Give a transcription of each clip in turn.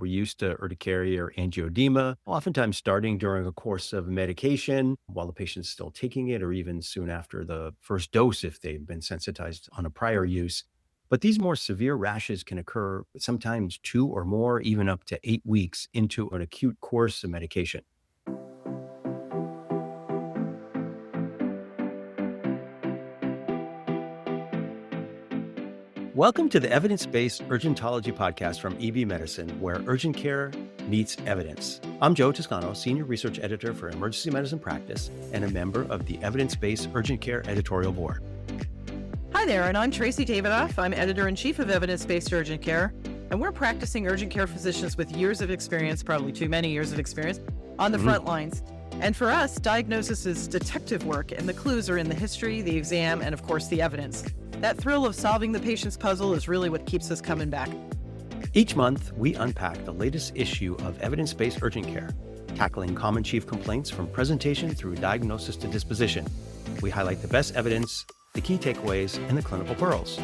we're used to urticaria or angioedema, oftentimes starting during a course of medication while the patient's still taking it, or even soon after the first dose if they've been sensitized on a prior use. But these more severe rashes can occur sometimes 2 or more, even up to 8 weeks into an acute course of medication. Welcome to the Evidence Based Urgentology podcast from EB Medicine, where urgent care meets evidence. I'm Joe Toscano, Senior Research Editor for Emergency Medicine Practice and a member of the Evidence Based Urgent Care Editorial Board. Hi there, and I'm Tracy Davidoff. I'm Editor-in-Chief of Evidence-Based Urgent Care, and we're practicing urgent care physicians with years of experience, probably too many years of experience, on the front lines. And for us, diagnosis is detective work, and the clues are in the history, the exam, and of course, the evidence. That thrill of solving the patient's puzzle is really what keeps us coming back. Each month, we unpack the latest issue of Evidence-Based Urgent Care, tackling common chief complaints from presentation through diagnosis to disposition. We highlight the best evidence, the key takeaways, and the clinical pearls.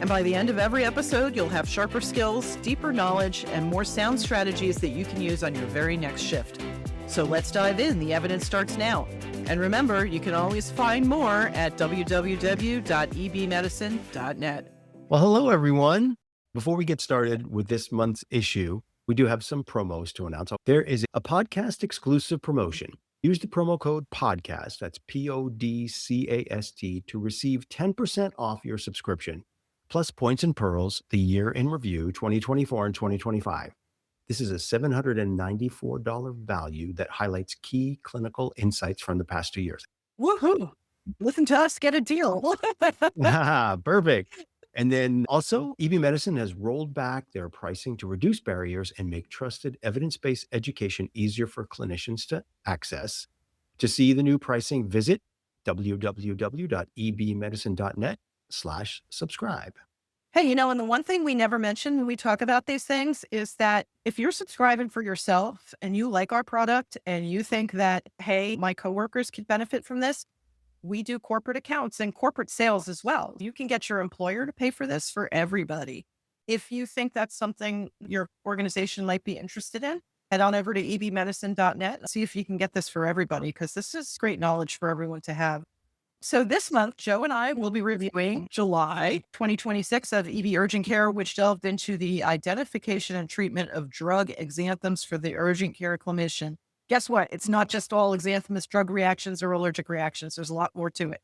And by the end of every episode, you'll have sharper skills, deeper knowledge, and more sound strategies that you can use on your very next shift. So let's dive in. The evidence starts now. And remember, you can always find more at www.ebmedicine.net. Well, hello, everyone. Before we get started with this month's issue, we do have some promos to announce. There is a podcast exclusive promotion. Use the promo code PODCAST, that's PODCAST, to receive 10% off your subscription, plus points and pearls, the year in review 2024 and 2025. This is a $794 value that highlights key clinical insights from the past 2 years. Woohoo! Listen to us, get a deal. Perfect. And then also, EB Medicine has rolled back their pricing to reduce barriers and make trusted evidence-based education easier for clinicians to access. To see the new pricing, visit www.ebmedicine.net/subscribe. Hey, and the one thing we never mention when we talk about these things is that if you're subscribing for yourself and you like our product and you think that, hey, my coworkers could benefit from this, we do corporate accounts and corporate sales as well. You can get your employer to pay for this for everybody. If you think that's something your organization might be interested in, head on over to ebmedicine.net and see if you can get this for everybody, because this is great knowledge for everyone to have. So this month, Joe and I will be reviewing July 2026 of EB Urgent Care, which delved into the identification and treatment of drug exanthems for the urgent care clinician. Guess what? It's not just all exanthemus drug reactions or allergic reactions. There's a lot more to it.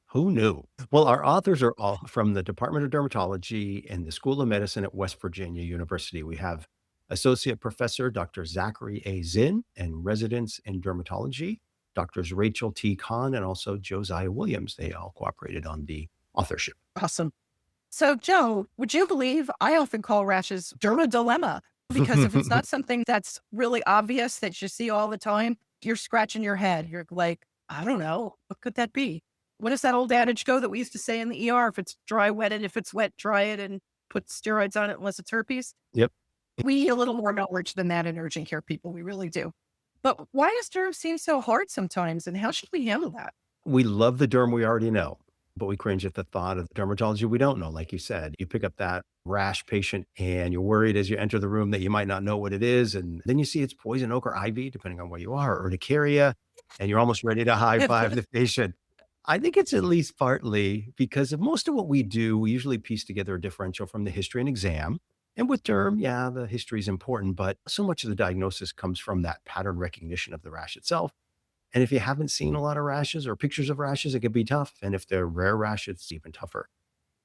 Who knew? Well, our authors are all from the Department of Dermatology and the School of Medicine at West Virginia University. We have Associate Professor Dr. Zachary A. Zinn and residents in dermatology, Doctors Rachel T. Kahn and also Josiah Williams. They all cooperated on the authorship. Awesome. So, Joe, would you believe I often call rashes derma dilemma? Because if it's not something that's really obvious that you see all the time, you're scratching your head. You're like, I don't know. What could that be? What does that old adage go that we used to say in the ER? If it's dry, wet it. If it's wet, dry it and put steroids on it unless it's herpes. Yep. We need a little more knowledge than that in urgent care people. We really do. But why does derm seem so hard sometimes? And how should we handle that? We love the derm we already know, but we cringe at the thought of the dermatology we don't know. Like you said, you pick up that rash patient and you're worried as you enter the room that you might not know what it is. And then you see it's poison oak or IV, depending on where you are, or urticaria, and you're almost ready to high five the patient. I think it's at least partly because of most of what we do, we usually piece together a differential from the history and exam. And with derm, yeah, the history is important, but so much of the diagnosis comes from that pattern recognition of the rash itself. And if you haven't seen a lot of rashes or pictures of rashes, it can be tough. And if they're rare rashes, it's even tougher.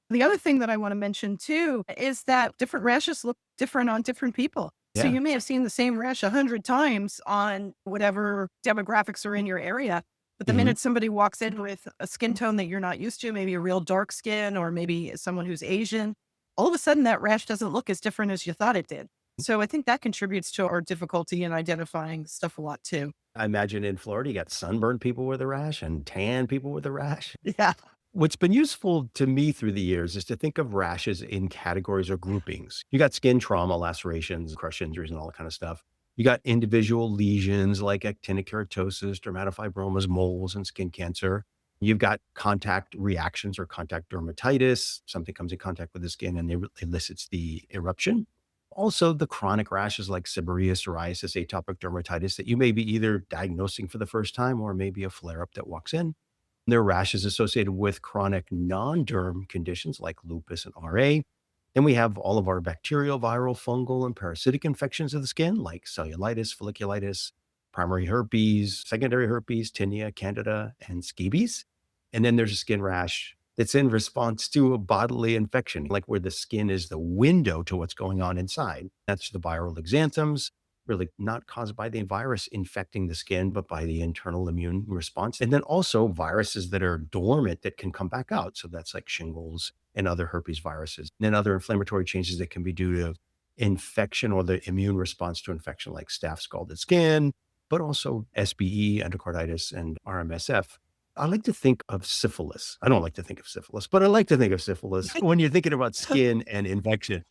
The other thing that I want to mention too is that different rashes look different on different people. So Yeah. you may have seen the same rash 100 times on whatever demographics are in your area. But the Mhm. minute somebody walks in with a skin tone that you're not used to, maybe a real dark skin or maybe someone who's Asian, all of a sudden that rash doesn't look as different as you thought it did. So I think that contributes to our difficulty in identifying stuff a lot too. I imagine in Florida, you got sunburned people with a rash and tan people with a rash. Yeah. What's been useful to me through the years is to think of rashes in categories or groupings. You got skin trauma, lacerations, crush injuries, and all that kind of stuff. You got individual lesions like actinic keratosis, dermatofibromas, moles, and skin cancer. You've got contact reactions or contact dermatitis. Something comes in contact with the skin and it elicits the eruption. Also, the chronic rashes like seborrhea, psoriasis, atopic dermatitis that you may be either diagnosing for the first time or maybe a flare up that walks in. There are rashes associated with chronic non-derm conditions like lupus and RA. Then we have all of our bacterial, viral, fungal, and parasitic infections of the skin like cellulitis, folliculitis, primary herpes, secondary herpes, tinea, candida, and scabies. And then there's a skin rash that's in response to a bodily infection, like where the skin is the window to what's going on inside. That's the viral exanthems, really not caused by the virus infecting the skin, but by the internal immune response. And then also viruses that are dormant that can come back out. So that's like shingles and other herpes viruses. And then other inflammatory changes that can be due to infection or the immune response to infection, like staph scalded skin, but also SBE, endocarditis, and RMSF. I like to think of syphilis. I don't like to think of syphilis, but I like to think of syphilis when you're thinking about skin and infection.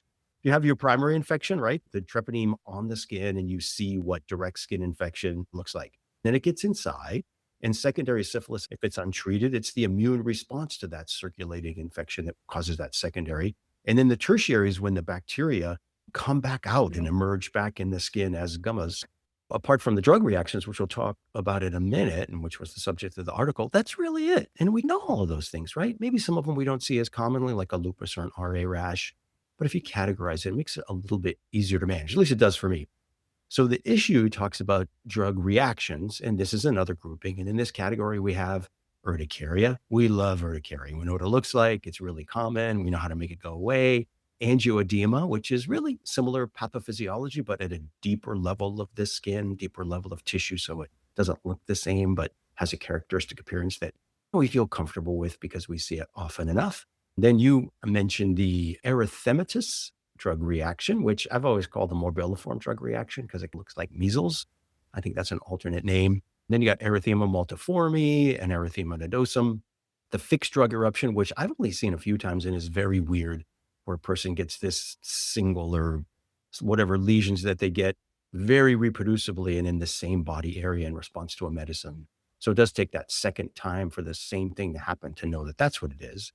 You have your primary infection, right? The treponeme on the skin, and you see what direct skin infection looks like. Then it gets inside. And secondary syphilis, if it's untreated, it's the immune response to that circulating infection that causes that secondary. And then the tertiary is when the bacteria come back out and emerge back in the skin as gummas. Apart from the drug reactions, which we'll talk about in a minute, and which was the subject of the article, that's really it. And we know all of those things, right? Maybe some of them we don't see as commonly, like a lupus or an RA rash. But if you categorize it, it makes it a little bit easier to manage. At least it does for me. So the issue talks about drug reactions, and this is another grouping. And in this category, we have urticaria. We love urticaria. We know what it looks like. It's really common. We know how to make it go away. Angioedema, which is really similar pathophysiology, but at a deeper level of the skin, deeper level of tissue. So it doesn't look the same, but has a characteristic appearance that we feel comfortable with because we see it often enough. Then you mentioned the erythematous drug reaction, which I've always called the morbilliform drug reaction because it looks like measles. I think that's an alternate name. Then you got erythema multiforme and erythema nodosum. The fixed drug eruption, which I've only seen a few times and is very weird, where a person gets this single or whatever lesions that they get very reproducibly and in the same body area in response to a medicine. So it does take that second time for the same thing to happen to know that that's what it is.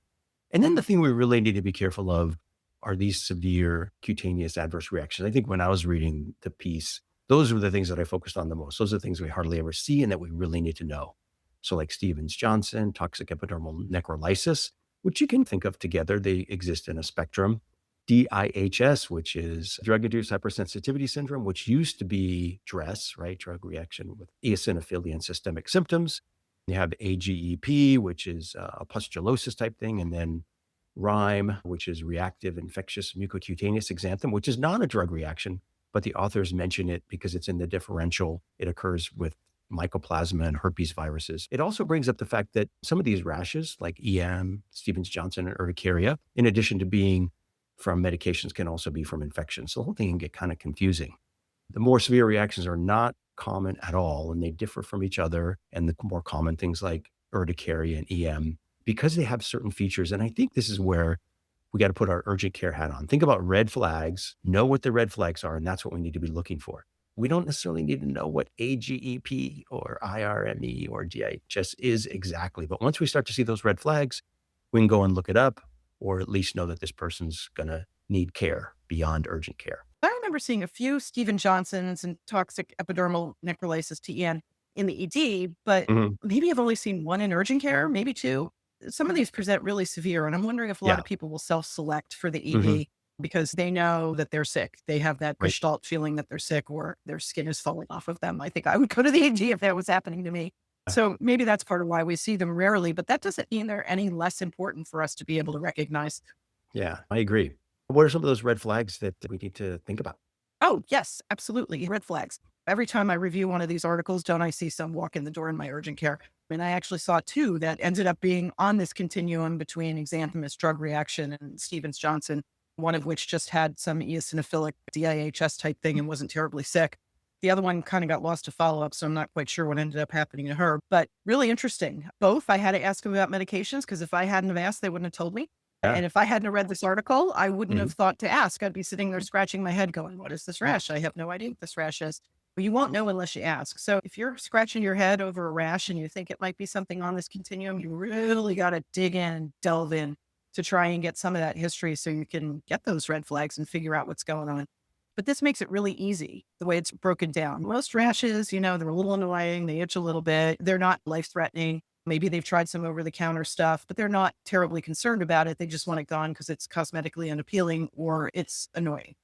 And then the thing we really need to be careful of are these severe cutaneous adverse reactions. I think when I was reading the piece, those were the things that I focused on the most. Those are the things we hardly ever see and that we really need to know. So like Stevens-Johnson, toxic epidermal necrolysis, which you can think of together. They exist in a spectrum. DIHS, which is drug-induced hypersensitivity syndrome, which used to be DRESS, right? Drug reaction with eosinophilia and systemic symptoms. You have AGEP, which is a pustulosis type thing, and then RIME, which is reactive infectious mucocutaneous exanthem, which is not a drug reaction, but the authors mention it because it's in the differential. It occurs with mycoplasma and herpes viruses. It also brings up the fact that some of these rashes, like EM, Stevens-Johnson, and urticaria, in addition to being from medications, can also be from infections. So the whole thing can get kind of confusing. The more severe reactions are not common at all, and they differ from each other. And the more common things like urticaria and EM, because they have certain features. And I think this is where we got to put our urgent care hat on. Think about red flags, know what the red flags are, and that's what we need to be looking for. We don't necessarily need to know what AGEP or IRME or DIHS is exactly. But once we start to see those red flags, we can go and look it up, or at least know that this person's going to need care beyond urgent care. I remember seeing a few Stephen Johnsons and toxic epidermal necrolysis TEN in the ED, but Mhm. maybe I've only seen one in urgent care, maybe two. Some of these present really severe, and I'm wondering if a lot Yeah. of people will self-select for the Mhm. ED because they know that they're sick. They have that Right. gestalt feeling that they're sick or their skin is falling off of them. I think I would go to the ED if that was happening to me. So maybe that's part of why we see them rarely, but that doesn't mean they're any less important for us to be able to recognize. Yeah, I agree. What are some of those red flags that we need to think about? Oh, yes, absolutely. Red flags. Every time I review one of these articles, don't I see some walk in the door in my urgent care? And I actually saw two that ended up being on this continuum between exanthemus drug reaction and Stevens Johnson, one of which just had some eosinophilic DIHS type thing and wasn't terribly sick. The other one kind of got lost to follow up, so I'm not quite sure what ended up happening to her, but really interesting. Both, I had to ask them about medications because if I hadn't have asked, they wouldn't have told me. Yeah. And if I hadn't have read this article, I wouldn't Mhm. have thought to ask. I'd be sitting there scratching my head going, what is this rash? I have no idea what this rash is. But you won't know unless you ask. So if you're scratching your head over a rash and you think it might be something on this continuum, you really got to dig in, delve in to try and get some of that history so you can get those red flags and figure out what's going on. But this makes it really easy the way it's broken down. Most rashes, they're a little annoying. They itch a little bit. They're not life threatening. Maybe they've tried some over the counter stuff, but they're not terribly concerned about it. They just want it gone because it's cosmetically unappealing or it's annoying.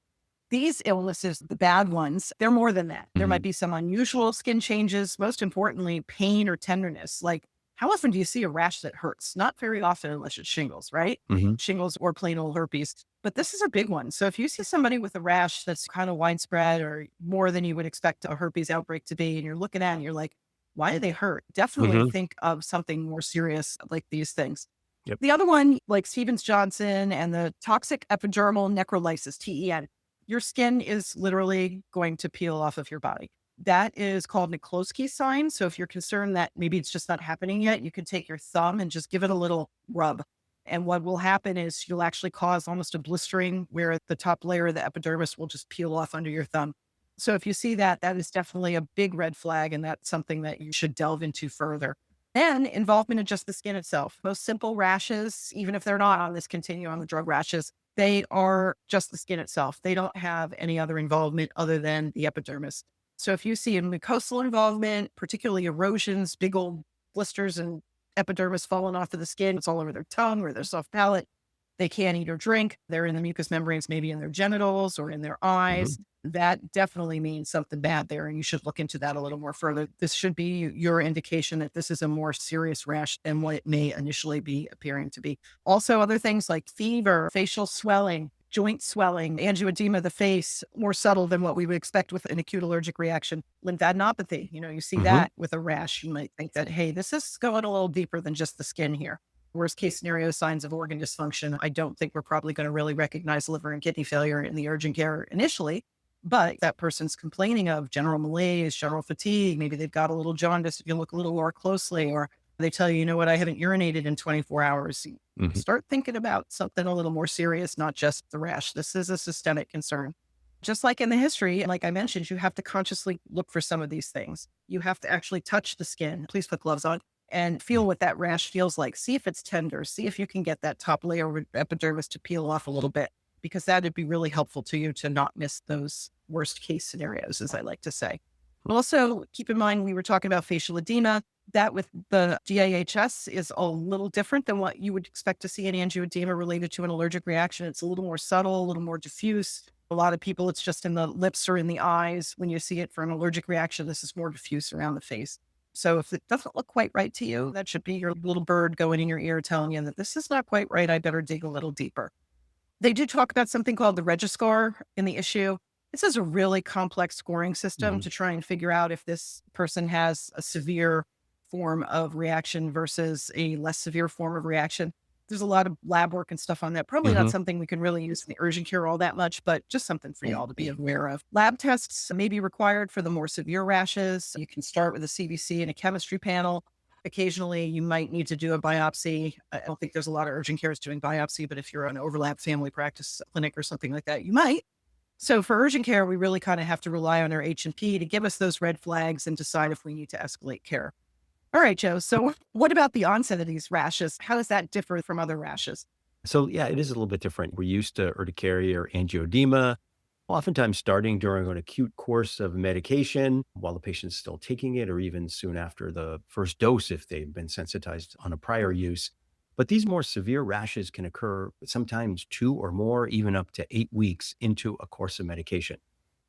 These illnesses, the bad ones, they're more than that. There might Mhm. be some unusual skin changes, most importantly, pain or tenderness. Like, how often do you see a rash that hurts? Not very often unless it's shingles, right? Mhm. Shingles or plain old herpes. But this is a big one. So if you see somebody with a rash that's kind of widespread or more than you would expect a herpes outbreak to be, and you're looking at it and you're like, why do they hurt? Definitely Mhm. think of something more serious like these things. Yep. The other one, like Stevens-Johnson and the toxic epidermal necrolysis, TEN, your skin is literally going to peel off of your body. That is called Nikolsky's sign. So if you're concerned that maybe it's just not happening yet, you can take your thumb and just give it a little rub. And what will happen is you'll actually cause almost a blistering where the top layer of the epidermis will just peel off under your thumb. So if you see that, that is definitely a big red flag. And that's something that you should delve into further. And involvement in just the skin itself. Most simple rashes, even if they're not on this continuum of drug rashes, they are just the skin itself. They don't have any other involvement other than the epidermis. So if you see a mucosal involvement, particularly erosions, big old blisters and epidermis falling off of the skin, it's all over their tongue or their soft palate. They can't eat or drink. They're in the mucous membranes, maybe in their genitals or in their eyes. Mhm. That definitely means something bad there. And you should look into that a little more further. This should be your indication that this is a more serious rash than what it may initially be appearing to be. Also, other things like fever, facial swelling, joint swelling, angioedema of the face, more subtle than what we would expect with an acute allergic reaction. Lymphadenopathy, you see Mhm. that with a rash. You might think that, hey, this is going a little deeper than just the skin here. Worst case scenario, signs of organ dysfunction. I don't think we're probably going to really recognize liver and kidney failure in the urgent care initially, but that person's complaining of general malaise, general fatigue. Maybe they've got a little jaundice if you look a little more closely, or they tell you, you know what, I haven't urinated in 24 hours. Mhm. Start thinking about something a little more serious, not just the rash. This is a systemic concern. Just like in the history, like I mentioned, you have to consciously look for some of these things. You have to actually touch the skin. Please put gloves on and feel what that rash feels like. See if it's tender. See if you can get that top layer of epidermis to peel off a little bit, because that would be really helpful to you to not miss those worst case scenarios, as I like to say. Also, keep in mind, we were talking about facial edema. That with the DIHS is a little different than what you would expect to see in angioedema related to an allergic reaction. It's a little more subtle, a little more diffuse. A lot of people, it's just in the lips or in the eyes. When you see it for an allergic reaction, this is more diffuse around the face. So if it doesn't look quite right to you, that should be your little bird going in your ear telling you that this is not quite right. I better dig a little deeper. They do talk about something called the Regiscore in the issue. This is a really complex scoring system Mhm. to try and figure out if this person has a severe form of reaction versus a less severe form of reaction. There's a lot of lab work and stuff on that. Probably not Mhm. something we can really use in the urgent care all that much, but just something for y'all to be aware of. Lab tests may be required for the more severe rashes. You can start with a CBC and a chemistry panel. Occasionally, you might need to do a biopsy. I don't think there's a lot of urgent cares doing biopsy, but if you're an overlap family practice clinic or something like that, you might. So for urgent care, we really kind of have to rely on our H&P to give us those red flags and decide if we need to escalate care. All right, Joe. So what about the onset of these rashes? How does that differ from other rashes? So, yeah, it is a little bit different. We're used to urticaria or angioedema, oftentimes starting during an acute course of medication while the patient's still taking it, or even soon after the first dose if they've been sensitized on a prior use. But these more severe rashes can occur sometimes 2 or more, even up to 8 weeks into a course of medication.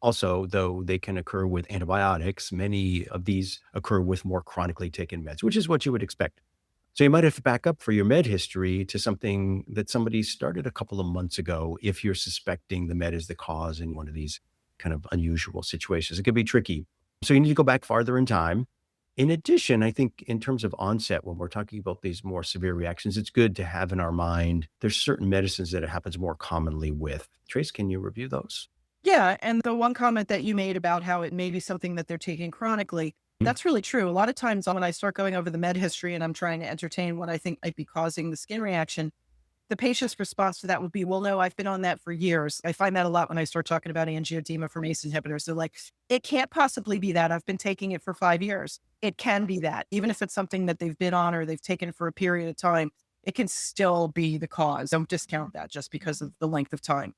Also, though they can occur with antibiotics, many of these occur with more chronically taken meds, which is what you would expect. So you might have to back up for your med history to something that somebody started a couple of months ago if you're suspecting the med is the cause in one of these kind of unusual situations. It could be tricky. So you need to go back farther in time. In addition, I think in terms of onset, when we're talking about these more severe reactions, it's good to have in our mind there's certain medicines that it happens more commonly with. Trace, can you review those? Yeah. And the one comment that you made about how it may be something that they're taking chronically, Mhm. that's really true. A lot of times when I start going over the med history and I'm trying to entertain what I think might be causing the skin reaction, the patient's response to that would be, well, no, I've been on that for years. I find that a lot when I start talking about angioedema from ACE inhibitors. They're like, it can't possibly be that. I've been taking it for 5 years. It can be that. Even if it's something that they've been on or they've taken for a period of time, it can still be the cause. Don't discount that just because of the length of time.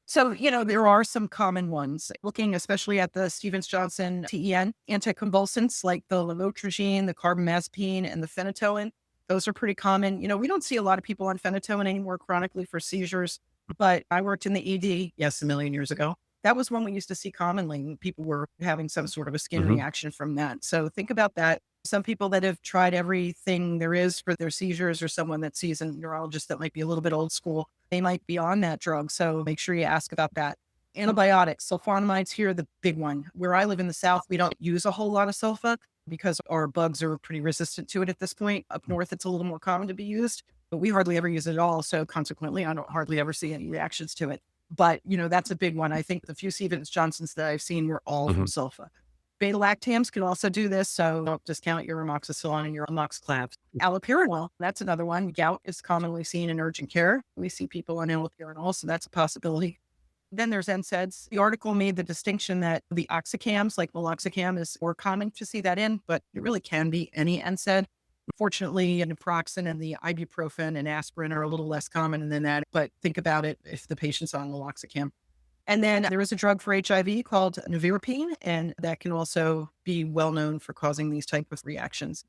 So, there are some common ones. Looking especially at the Stevens-Johnson TEN anticonvulsants like the lamotrigine, the carbamazepine, and the phenytoin. Those are pretty common. We don't see a lot of people on phenytoin anymore chronically for seizures, but I worked in the ED, yes, a million years ago. That was one we used to see commonly when people were having some sort of a skin Hmm. reaction from that. So think about that. Some people that have tried everything there is for their seizures, or someone that sees a neurologist that might be a little bit old school, they might be on that drug. So make sure you ask about that. Antibiotics, sulfonamides here are the big one. Where I live in the South, we don't use a whole lot of sulfa because our bugs are pretty resistant to it at this point. Up north, it's a little more common to be used, but we hardly ever use it at all. So consequently, I don't hardly ever see any reactions to it. But, that's a big one. I think the few Stevens Johnsons that I've seen were all from Hmm. sulfa. Beta lactams can also do this, so don't discount your amoxicillin and your amoxiclav. Allopurinol, that's another one. Gout is commonly seen in urgent care. We see people on allopurinol, so that's a possibility. Then there's NSAIDs. The article made the distinction that the oxycams, like meloxicam, is more common to see that in, but it really can be any NSAID. Fortunately, naproxen and the ibuprofen and aspirin are a little less common than that, but think about it if the patient's on meloxicam. And then there is a drug for HIV called nevirapine, and that can also be well known for causing these type of reactions.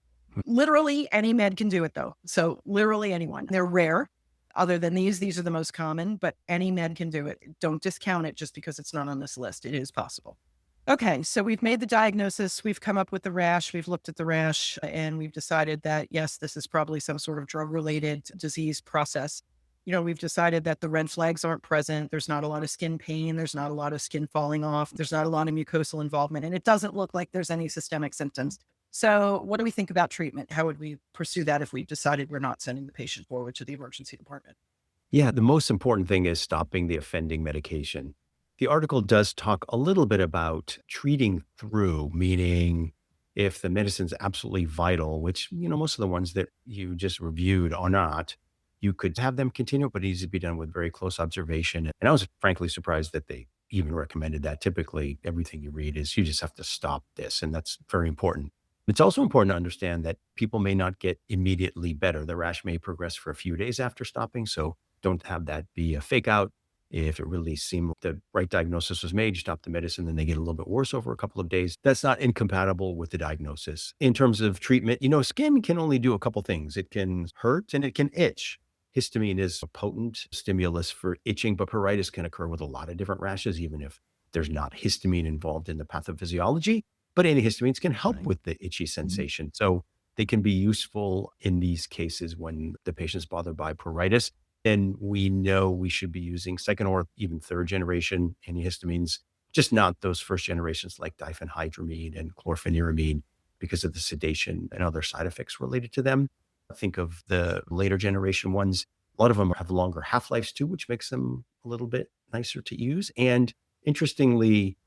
Literally any med can do it though. So literally anyone. They're rare. Other than these are the most common, but any med can do it. Don't discount it just because it's not on this list. It is possible. Okay, so we've made the diagnosis, we've come up with the rash, we've looked at the rash, and we've decided that, yes, this is probably some sort of drug-related disease process. We've decided that the red flags aren't present. There's not a lot of skin pain. There's not a lot of skin falling off. There's not a lot of mucosal involvement, and it doesn't look like there's any systemic symptoms. So what do we think about treatment? How would we pursue that if we decided we're not sending the patient forward to the emergency department? Yeah, the most important thing is stopping the offending medication. The article does talk a little bit about treating through, meaning if the medicine's absolutely vital, which, most of the ones that you just reviewed are not, you could have them continue, but it needs to be done with very close observation. And I was frankly surprised that they even recommended that. Typically, everything you read is you just have to stop this, and that's very important. It's also important to understand that people may not get immediately better. The rash may progress for a few days after stopping. So don't have that be a fake out. If it really seemed the right diagnosis was made, you stop the medicine, then they get a little bit worse over a couple of days. That's not incompatible with the diagnosis. In terms of treatment, skin can only do a couple things. It can hurt and it can itch. Histamine is a potent stimulus for itching, but pruritus can occur with a lot of different rashes, even if there's not histamine involved in the pathophysiology. But antihistamines can help Right. with the itchy sensation. So they can be useful in these cases when the patient's bothered by pruritus. Then we know we should be using second or even third generation antihistamines, just not those first generations like diphenhydramine and chlorpheniramine because of the sedation and other side effects related to them. Think of the later generation ones. A lot of them have longer half-lives too, which makes them a little bit nicer to use. And interestingly,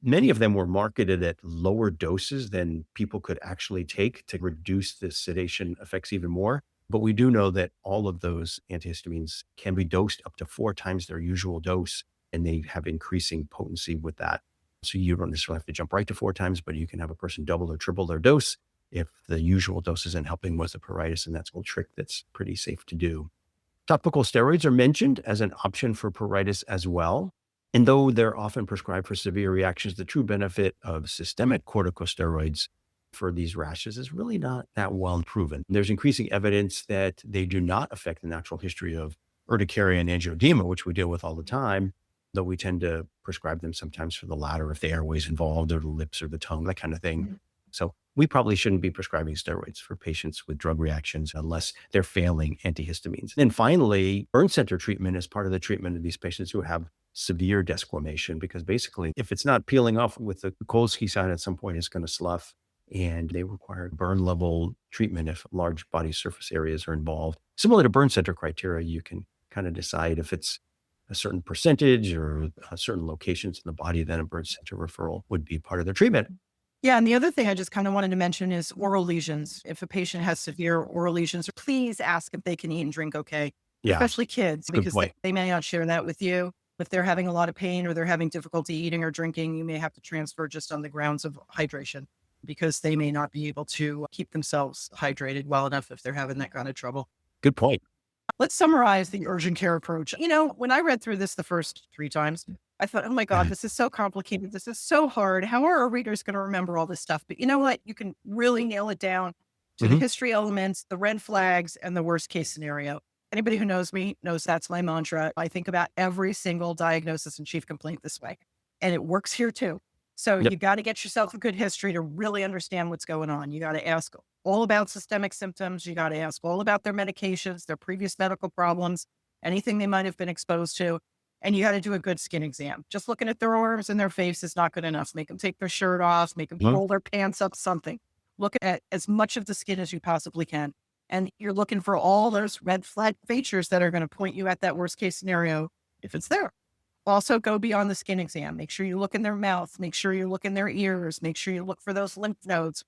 many of them were marketed at lower doses than people could actually take to reduce the sedation effects even more. But we do know that all of those antihistamines can be dosed up to 4 times their usual dose, and they have increasing potency with that. So you don't necessarily have to jump right to 4 times, but you can have a person double or triple their dose if the usual dose isn't helping with the pruritus, and that's a little trick that's pretty safe to do. Topical steroids are mentioned as an option for pruritus as well. And though they're often prescribed for severe reactions, the true benefit of systemic corticosteroids for these rashes is really not that well proven. There's increasing evidence that they do not affect the natural history of urticaria and angioedema, which we deal with all the time, though we tend to prescribe them sometimes for the latter if the airway is involved or the lips or the tongue, that kind of thing. So we probably shouldn't be prescribing steroids for patients with drug reactions unless they're failing antihistamines. And finally, burn center treatment is part of the treatment of these patients who have severe desquamation, because basically, if it's not peeling off with the Kolsky sign at some point, it's going to slough. And they require burn level treatment if large body surface areas are involved. Similar to burn center criteria, you can kind of decide if it's a certain percentage or certain locations in the body, then a burn center referral would be part of their treatment. Yeah, and the other thing I just kind of wanted to mention is oral lesions. If a patient has severe oral lesions, please ask if they can eat and drink okay, Yeah, especially kids, good because point. they may not share that with you. If they're having a lot of pain or they're having difficulty eating or drinking, you may have to transfer just on the grounds of hydration because they may not be able to keep themselves hydrated well enough if they're having that kind of trouble. Good point. Let's summarize the urgent care approach. When I read through this the first 3 times, I thought, oh my God, this is so complicated. This is so hard. How are our readers going to remember all this stuff? But you know what? You can really nail it down to the Hmm. history elements, the red flags, and the worst case scenario. Anybody who knows me knows that's my mantra. I think about every single diagnosis and chief complaint this way, and it works here too. So Yep. you got to get yourself a good history to really understand what's going on. You got to ask all about systemic symptoms. You got to ask all about their medications, their previous medical problems, anything they might have been exposed to. And you got to do a good skin exam. Just looking at their arms and their face is not good enough. Make them take their shirt off, make them Mhm. pull their pants up, something. Look at as much of the skin as you possibly can. And you're looking for all those red flag features that are going to point you at that worst case scenario if it's there. Also, go beyond the skin exam. Make sure you look in their mouth. Make sure you look in their ears. Make sure you look for those lymph nodes.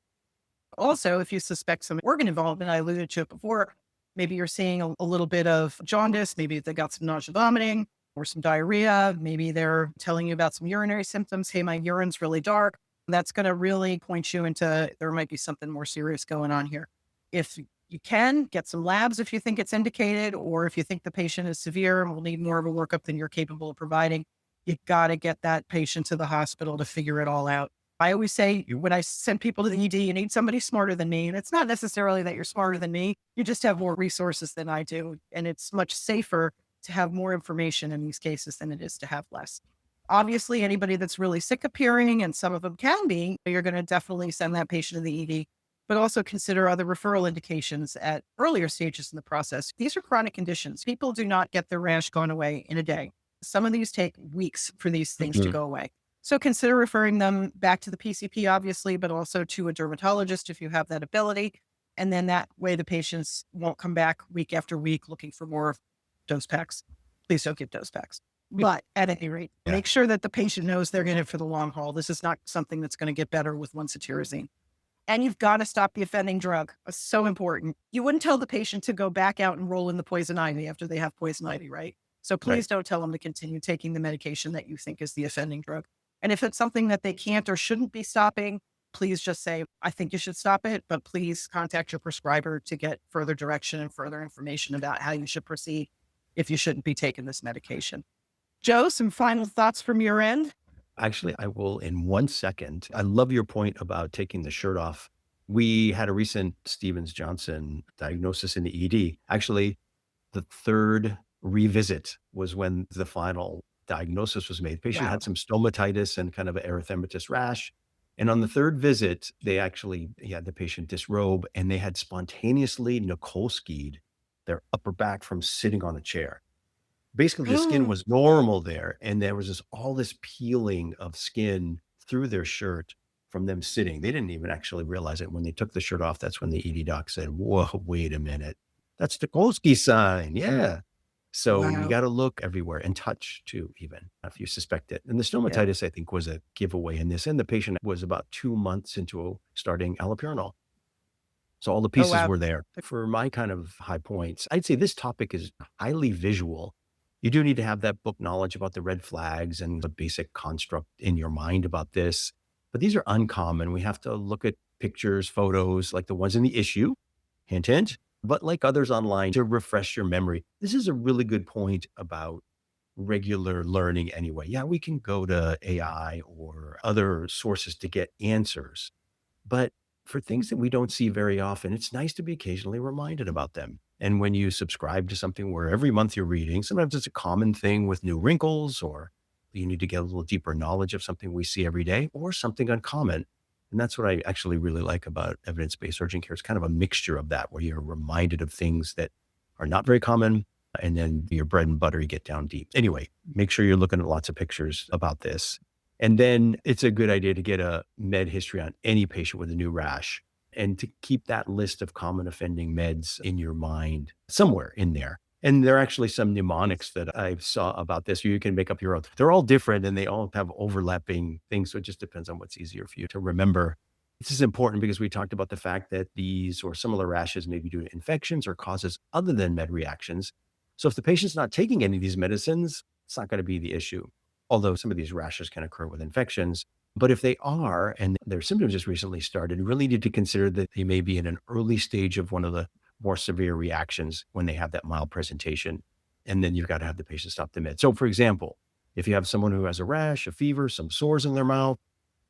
Also, if you suspect some organ involvement, I alluded to it before, maybe you're seeing a little bit of jaundice. Maybe they got some nausea, vomiting, or some diarrhea. Maybe they're telling you about some urinary symptoms. Hey, my urine's really dark. That's going to really point you into there might be something more serious going on here. If you can, get some labs if you think it's indicated, or if you think the patient is severe and will need more of a workup than you're capable of providing, you got to get that patient to the hospital to figure it all out. I always say when I send people to the ED, you need somebody smarter than me. And it's not necessarily that you're smarter than me. You just have more resources than I do. And it's much safer to have more information in these cases than it is to have less. Obviously, anybody that's really sick appearing, and some of them can be, you're going to definitely send that patient to the ED, but also consider other referral indications at earlier stages in the process. These are chronic conditions. People do not get their rash gone away in a day. Some of these take weeks for these things to Mhm. go away. So consider referring them back to the PCP, obviously, but also to a dermatologist if you have that ability. And then that way the patients won't come back week after week looking for more dose packs. Please don't give dose packs. But at any rate, Yeah. make sure that the patient knows they're in it for the long haul. This is not something that's going to get better with one cetirizine. And you've got to stop the offending drug. It's so important. You wouldn't tell the patient to go back out and roll in the poison ivy after they have poison ivy, right? So Right. please don't tell them to continue taking the medication that you think is the offending drug. And if it's something that they can't or shouldn't be stopping, please just say, I think you should stop it, but please contact your prescriber to get further direction and further information about how you should proceed if you shouldn't be taking this medication. Joe, some final thoughts from your end? Actually, I will in 1 second. I love your point about taking the shirt off. We had a recent Stevens Johnson diagnosis in the ED. Actually, the third revisit was when the final diagnosis was made. The patient Wow. had some stomatitis and kind of an erythematous rash. And on the third visit, he had the patient disrobe and they had spontaneously Nikolski'd their upper back from sitting on a chair. Basically, the skin was normal there, and there was all this peeling of skin through their shirt from them sitting. They didn't even actually realize it. When they took the shirt off, that's when the ED doc said, "Whoa, wait a minute. That's the Kolsky sign." Yeah. So you Wow. gotta look everywhere and touch too, even if you suspect it. And the Yeah. stomatitis, I think, was a giveaway in this, and the patient was about 2 months into starting allopurinol. So all the Oh, pieces wow. were there. For my kind of high points, I'd say this topic is highly visual. You do need to have that book knowledge about the red flags and the basic construct in your mind about this. But these are uncommon. We have to look at pictures, photos like the ones in the issue, hint, hint, but like others online to refresh your memory. This is a really good point about regular learning anyway. Yeah, we can go to AI or other sources to get answers, but for things that we don't see very often, it's nice to be occasionally reminded about them. And when you subscribe to something where every month you're reading, sometimes it's a common thing with new wrinkles, or you need to get a little deeper knowledge of something we see every day, or something uncommon. And that's what I actually really like about evidence based urgent care. It's kind of a mixture of that, where you're reminded of things that are not very common. And then your bread and butter, you get down deep. Anyway, make sure you're looking at lots of pictures about this. And then it's a good idea to get a med history on any patient with a new rash and to keep that list of common offending meds in your mind somewhere in there. And there are actually some mnemonics that I saw about this. You can make up your own. They're all different and they all have overlapping things. So it just depends on what's easier for you to remember. This is important because we talked about the fact that these or similar rashes may be due to infections or causes other than med reactions. So if the patient's not taking any of these medicines, it's not going to be the issue, although some of these rashes can occur with infections. But if they are and their symptoms just recently started, you really need to consider that they may be in an early stage of one of the more severe reactions when they have that mild presentation. And then you've got to have the patient stop the med. So for example, if you have someone who has a rash, a fever, some sores in their mouth,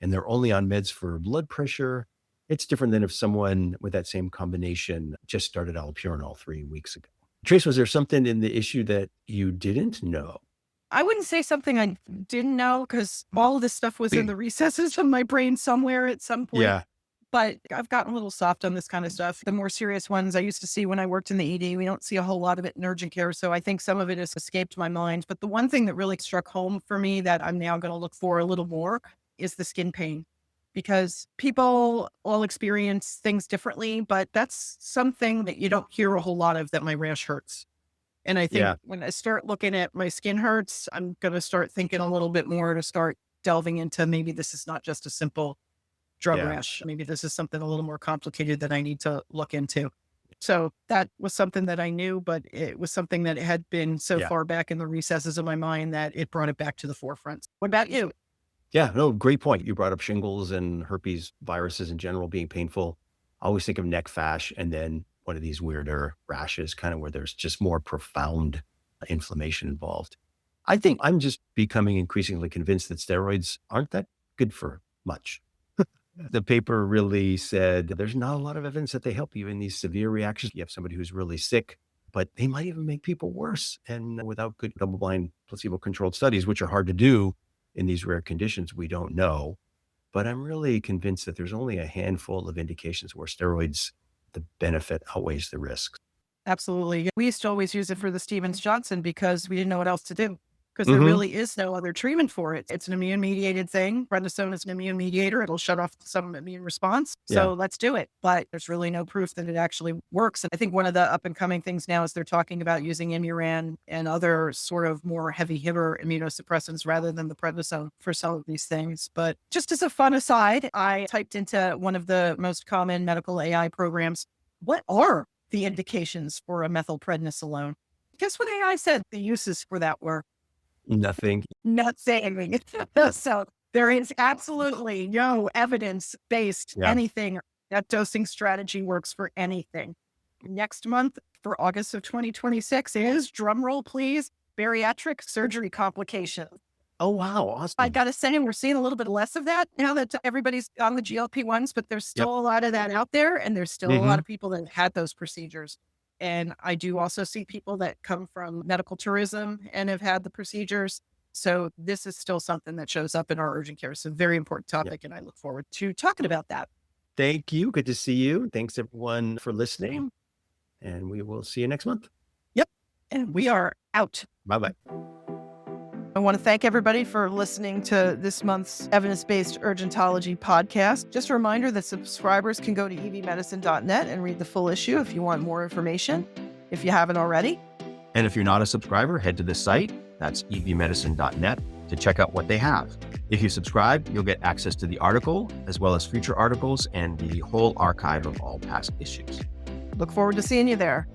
and they're only on meds for blood pressure, it's different than if someone with that same combination just started allopurinol 3 weeks ago. Trace, was there something in the issue that you didn't know? I wouldn't say something I didn't know because all of this stuff was in the recesses of my brain somewhere at some point. Yeah. But I've gotten a little soft on this kind of stuff. The more serious ones I used to see when I worked in the ED, we don't see a whole lot of it in urgent care. So I think some of it has escaped my mind. But the one thing that really struck home for me that I'm now going to look for a little more is the skin pain. Because people all experience things differently, but that's something that you don't hear a whole lot of, that my rash hurts. And I think when I start looking at my skin hurts, I'm going to start thinking a little bit more to start delving into maybe this is not just a simple drug rash. Maybe this is something a little more complicated that I need to look into. So that was something that I knew, but it was something that had been so far back in the recesses of my mind that it brought it back to the forefront. What about you? Yeah, no, great point. You brought up shingles and herpes viruses in general being painful. I always think of neck fash and then one of these weirder rashes, kind of where there's just more profound inflammation involved. I think I'm just becoming increasingly convinced that steroids aren't that good for much. The paper really said there's not a lot of evidence that they help you in these severe reactions. You have somebody who's really sick, but they might even make people worse. And without good double-blind placebo-controlled studies, which are hard to do in these rare conditions, we don't know. But I'm really convinced that there's only a handful of indications where steroids, the benefit outweighs the risk. Absolutely. We used to always use it for the Stevens-Johnson because we didn't know what else to do. Because there really is no other treatment for it. It's an immune-mediated thing. Prednisone is an immune mediator. It'll shut off some immune response. So let's do it. But there's really no proof that it actually works. And I think one of the up-and-coming things now is they're talking about using Imuran and other sort of more heavy-hitter immunosuppressants rather than the prednisone for some of these things. But just as a fun aside, I typed into one of the most common medical AI programs, what are the indications for a methylprednisolone? Guess what AI said the uses for that were? Nothing. Nothing. So there is absolutely no evidence-based anything that dosing strategy works for anything. Next month for August of 2026 is, drumroll please, bariatric surgery complications. Oh, wow. Awesome. I got to say, we're seeing a little bit less of that now that everybody's on the GLP-1s, but there's still a lot of that out there. And there's still a lot of people that had those procedures. And I do also see people that come from medical tourism and have had the procedures. So this is still something that shows up in our urgent care. It's a very important topic, and I look forward to talking about that. Thank you. Good to see you. Thanks, everyone, for listening. And we will see you next month. Yep. And we are out. Bye-bye. I want to thank everybody for listening to this month's evidence-based urgentology podcast. Just a reminder that subscribers can go to evmedicine.net and read the full issue if you want more information, if you haven't already. And if you're not a subscriber, head to the site, that's evmedicine.net, to check out what they have. If you subscribe, you'll get access to the article, as well as future articles and the whole archive of all past issues. Look forward to seeing you there.